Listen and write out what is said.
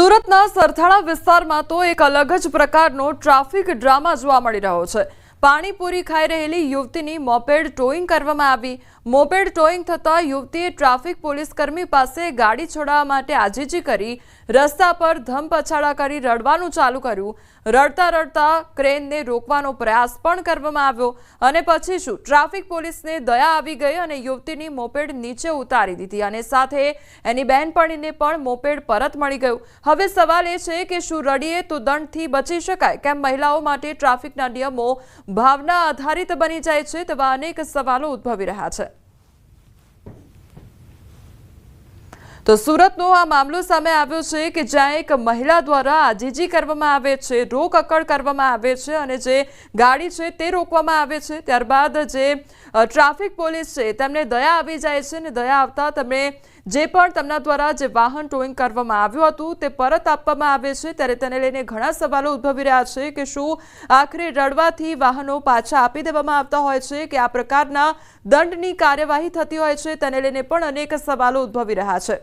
સુરતના સરથાણા વિસ્તારમાં તો એક અલગ જ પ્રકારનો ટ્રાફિક ડ્રામા જોવા મળી રહ્યો છે। પાણીપુરી ખાઈ રહેલી યુવતીની મોપેડ ટોઈંગ કરવામાં આવી। મોપેડ ટોઈંગ થતા યુવતીએ ટ્રાફિક પોલીસ કર્મી પાસે ગાડી છોડાવવા માટે આજીજી કરી રસ્તા પર ધમપછાડા કરી રડવાનું ચાલુ કર્યું। રડતા રડતા ક્રેનને રોકવાનો પ્રયાસ પણ કરવામાં આવ્યો અને પછી શું ટ્રાફિક પોલીસને દયા આવી ગઈ અને યુવતીની મોપેડ નીચે ઉતારી દીધી અને સાથે એની બહેનપણીને પણ મોપેડ પરત મળી ગયું। હવે સવાલ એ છે કે શું રડીએ તો દંડથી બચી શકાય? કેમ મહિલાઓ માટે ટ્રાફિકના નિયમો ભાવના આધારિત બની જાય છે? તેવા અનેક સવાલો ઉદ્ભવી રહ્યા છે। તો સુરતનો આ મામલો સામે આવ્યો છે કે જ્યાં એક મહિલા દ્વારા આજીજી કરવામાં આવે છે, રોકકડ કરવામાં આવે છે અને જે ગાડી છે તે રોકવામાં આવે છે। ત્યારબાદ જે ટ્રાફિક પોલીસ છે તેમને દયા આવી જાય છે અને દયા આવતા તેમને જે પણ તેમના દ્વારા જે વાહન ટોઈંગ કરવામાં આવ્યું હતું તે પરત આપવામાં આવે છે। ત્યારે તેને લઈને ઘણા સવાલો ઉદ્ભવી રહ્યા છે કે શું આખરે રડવાથી વાહનો પાછા આપી દેવામાં આવતા હોય છે કે આ પ્રકારના દંડની કાર્યવાહી થતી હોય છે? તેને લઈને પણ અનેક સવાલો ઉદ્ભવી રહ્યા છે।